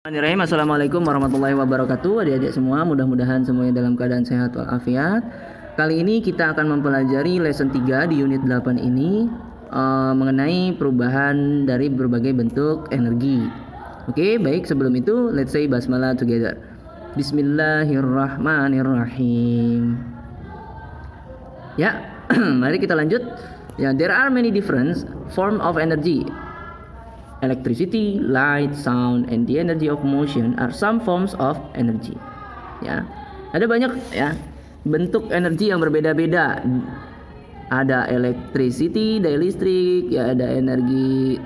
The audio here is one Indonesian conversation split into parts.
Bismillahirrahmanirrahim. Assalamualaikum warahmatullahi wabarakatuh. Adik-adik semua, mudah-mudahan semuanya dalam keadaan sehat walafiat. Kali ini kita akan mempelajari lesson 3 di unit 8 ini mengenai perubahan dari berbagai bentuk energi. Oke, baik, sebelum itu let's say basmalah together. Bismillahirrahmanirrahim. Ya, mari kita lanjut. Ya, there are many different form of energy. Electricity, light, sound, and the energy of motion are some forms of energy. Ya, ada banyak ya bentuk energi yang berbeda-beda. Ada electricity, ada listrik, ya ada energi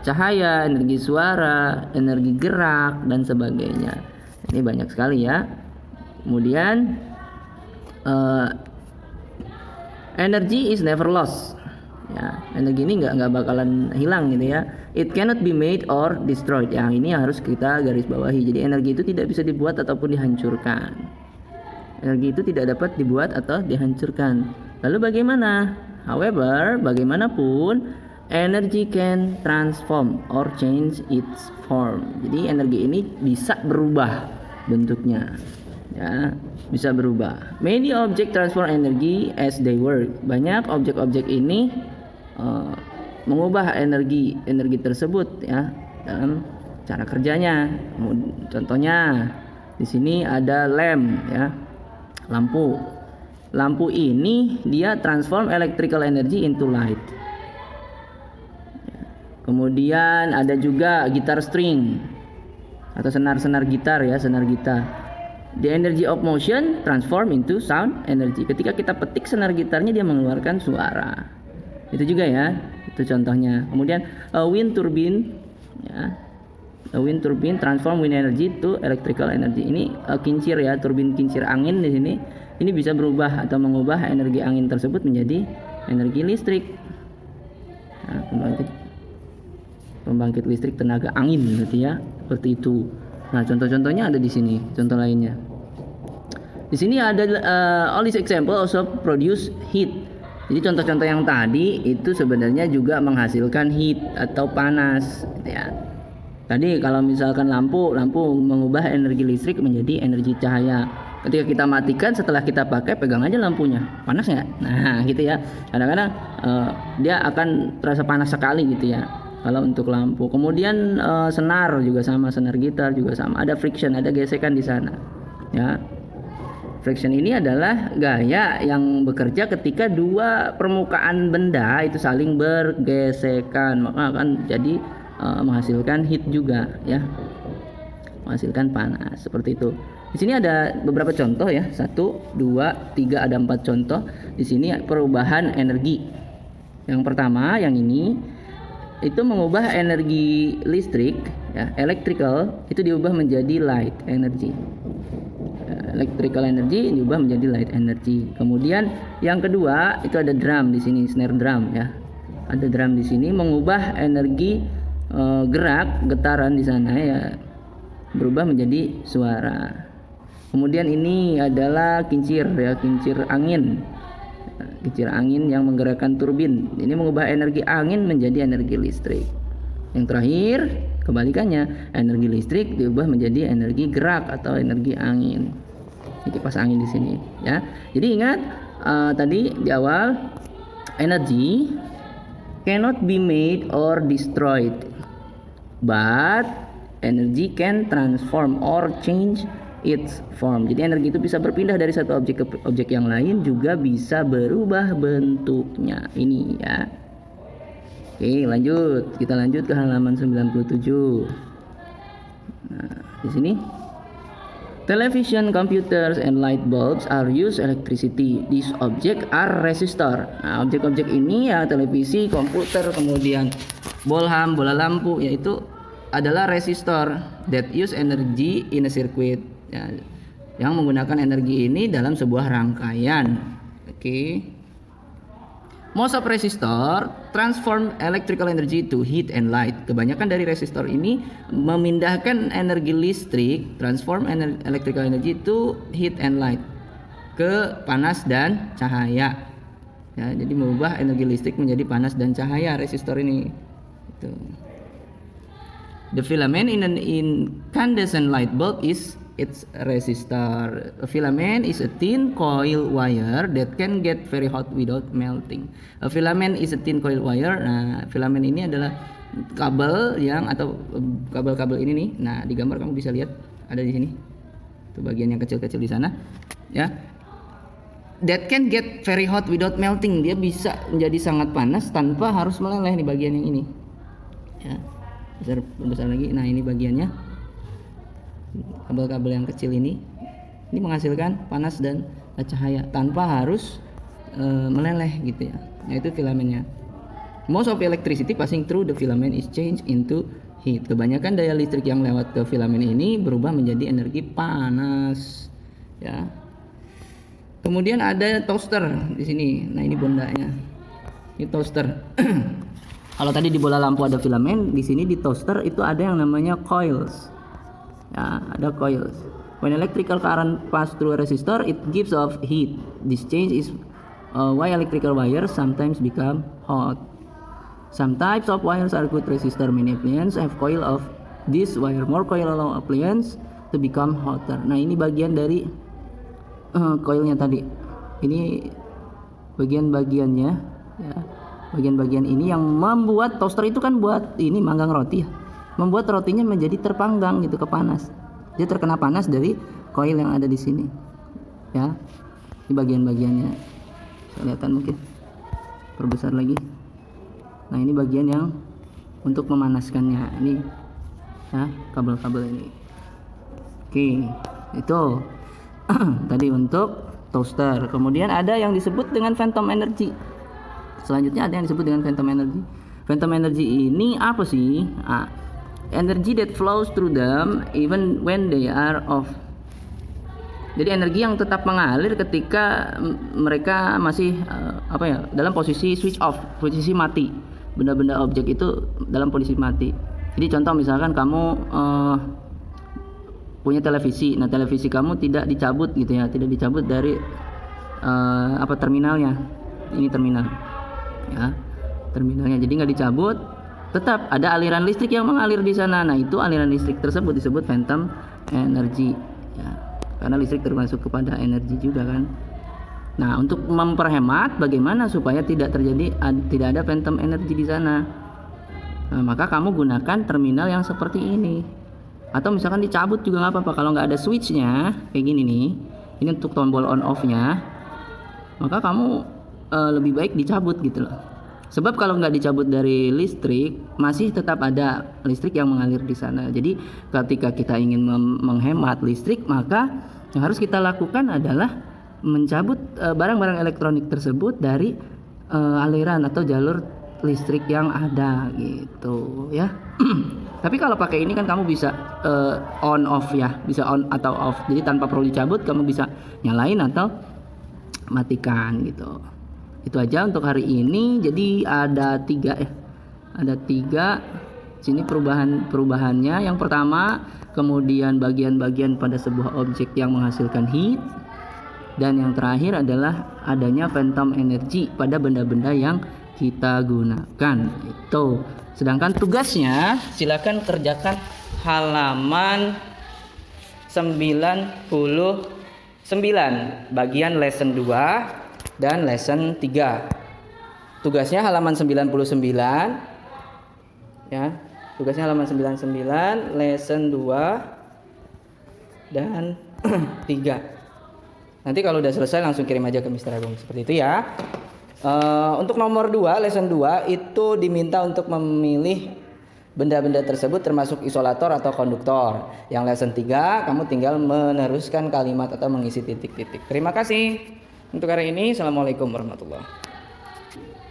cahaya, energi suara, energi gerak dan sebagainya. Ini banyak sekali ya. Kemudian energy is never lost. Ya, energi ini nggak bakalan hilang gitu ya. It cannot be made or destroyed. Yang ini harus kita garis bawahi. Jadi energi itu tidak bisa dibuat ataupun dihancurkan. Energi itu tidak dapat dibuat atau dihancurkan. Lalu bagaimana? However, bagaimanapun, energy can transform or change its form. Jadi energi ini bisa berubah bentuknya. Ya, bisa berubah. Many object transform energy as they work. Banyak objek-objek ini mengubah energi tersebut ya dalam cara kerjanya. Contohnya di sini ada lamp ya, lampu. Lampu ini dia transform electrical energy into light. Kemudian ada juga gitar string atau senar gitar ya, senar gitar. The energy of motion transform into sound energy. Ketika kita petik senar gitarnya dia mengeluarkan suara. Itu juga ya, itu contohnya. Kemudian wind turbine ya. Wind turbine transform wind energy to electrical energy. Ini kincir ya, turbin kincir angin di sini. Ini bisa berubah atau mengubah energi angin tersebut menjadi energi listrik. Nah, pembangkit listrik tenaga angin gitu ya, seperti itu. Nah, contoh-contohnya ada di sini, contoh lainnya. Di sini ada all these example also produce heat. Jadi contoh-contoh yang tadi itu sebenarnya juga menghasilkan heat atau panas gitu ya. Tadi kalau misalkan lampu mengubah energi listrik menjadi energi cahaya. Ketika kita matikan setelah kita pakai, pegang aja lampunya, panas nggak? Nah gitu ya. Kadang-kadang dia akan terasa panas sekali gitu ya kalau untuk lampu. Kemudian senar juga sama, senar gitar juga sama. Ada friction, ada gesekan di sana ya. Friction ini adalah gaya yang bekerja ketika dua permukaan benda itu saling bergesekan, maka akan jadi menghasilkan heat juga ya, menghasilkan panas seperti itu. Di sini ada beberapa contoh ya, 1, 2, 3, ada 4 contoh. Di sini perubahan energi. Yang pertama yang ini itu mengubah energi listrik ya, electrical itu diubah menjadi light energy. Electrical energy diubah menjadi light energy. Kemudian yang kedua itu ada drum di sini, snare drum ya. Ada drum di sini mengubah energi gerak, getaran di sana ya, berubah menjadi suara. Kemudian ini adalah kincir ya, kincir angin. Kincir angin yang menggerakkan turbin. Ini mengubah energi angin menjadi energi listrik. Yang terakhir, kebalikannya, energi listrik diubah menjadi energi gerak atau energi angin. Ini kipas angin di sini ya. Jadi ingat tadi di awal, energy cannot be made or destroyed, but energy can transform or change its form. Jadi energi itu bisa berpindah dari satu objek ke objek yang lain, juga bisa berubah bentuknya. Ini ya. Oke, lanjut. Kita lanjut ke halaman 97. Nah, di sini television, computers, and light bulbs are use electricity. These objects are resistor. Nah, objek-objek ini ya, televisi, komputer, kemudian bola lampu, yaitu adalah resistor that use energy in a circuit. Ya, yang menggunakan energi ini dalam sebuah rangkaian. Oke. Most of resistor transform electrical energy to heat and light. Kebanyakan dari resistor ini memindahkan energi listrik, transform electrical energy to heat and light, ke panas dan cahaya. Ya, jadi mengubah energi listrik menjadi panas dan cahaya resistor ini. Itu. The filament in an incandescent light bulb is its resistor. A filament is a thin coil wire that can get very hot without melting. A filament is a thin coil wire. Nah, filament ini adalah kabel yang atau kabel-kabel ini nih. Nah, di gambar kamu bisa lihat ada di sini. Itu bagian yang kecil-kecil di sana, ya. That can get very hot without melting. Dia bisa menjadi sangat panas tanpa harus meleleh di bagian yang ini. Ya. Besar lagi. Nah, ini bagiannya. Kabel-kabel yang kecil ini menghasilkan panas dan cahaya tanpa harus meleleh gitu ya. Yaitu filamennya. Most of electricity passing through the filament is changed into heat. Kebanyakan daya listrik yang lewat ke filamen ini berubah menjadi energi panas. Ya. Kemudian ada toaster di sini. Nah, ini bondanya. Ini toaster. Kalau tadi di bola lampu ada filamen, di sini di toaster itu ada yang namanya coils. Ya, ada coils. When electrical current pass through a resistor, it gives off heat. This change is why electrical wires sometimes become hot. Some types of wires are good resistor. Many appliances have coil of this wire. More coil allow appliance to become hotter. Nah, ini bagian dari coilnya tadi. Ini bagian-bagiannya, ya. Bagian-bagian ini yang membuat toaster itu kan buat ini manggang roti ya. Membuat rotinya menjadi terpanggang gitu ke panas. Dia terkena panas dari coil yang ada di sini. Ya. Ini bagian-bagiannya. Kelihatan mungkin. Perbesar lagi. Nah, ini bagian yang untuk memanaskannya. Ini ya, kabel-kabel ini. Oke, itu tadi untuk toaster. Kemudian ada yang disebut dengan phantom energy. Selanjutnya ada yang disebut dengan phantom energy. Phantom energy ini apa sih? Energy that flows through them even when they are off. Jadi energi yang tetap mengalir ketika mereka masih dalam posisi switch off, posisi mati. Benda-benda objek itu dalam posisi mati. Jadi contoh misalkan kamu punya televisi. Nah, televisi kamu tidak dicabut gitu ya, tidak dicabut dari terminalnya. Ini terminal. Ya, terminalnya. Jadi nggak dicabut, tetap ada aliran listrik yang mengalir di sana. Nah, itu aliran listrik tersebut disebut phantom energy. Ya, karena listrik termasuk kepada energi juga kan. Nah, untuk memperhemat bagaimana supaya tidak ada phantom energy di sana. Nah, maka kamu gunakan terminal yang seperti ini. Atau misalkan dicabut juga nggak apa-apa. Kalau nggak ada switchnya kayak gini nih, ini untuk tombol on off-nya, maka kamu lebih baik dicabut gitu loh. Sebab kalau nggak dicabut dari listrik, masih tetap ada listrik yang mengalir di sana. Jadi ketika kita ingin menghemat listrik, maka yang harus kita lakukan adalah mencabut barang-barang elektronik tersebut dari aliran atau jalur listrik yang ada gitu ya. Tapi kalau pakai ini kan kamu bisa on off ya, bisa on atau off. Jadi tanpa perlu dicabut kamu bisa nyalain atau matikan gitu. Itu aja untuk hari ini. Jadi ada 3 ya. Ada 3 sini perubahannya. Yang pertama, kemudian bagian-bagian pada sebuah objek yang menghasilkan heat. Dan yang terakhir adalah adanya phantom energy pada benda-benda yang kita gunakan. Itu. Sedangkan tugasnya silakan kerjakan halaman 99 bagian lesson 2 dan lesson 3. Tugasnya halaman 99 ya. Tugasnya halaman 99, lesson 2 dan 3. Nanti kalau udah selesai langsung kirim aja ke Mr. Agung seperti itu ya. Untuk nomor 2, lesson 2 itu diminta untuk memilih benda-benda tersebut termasuk isolator atau konduktor. Yang lesson 3 kamu tinggal meneruskan kalimat atau mengisi titik-titik. Terima kasih untuk hari ini. Assalamualaikum warahmatullahi wabarakatuh.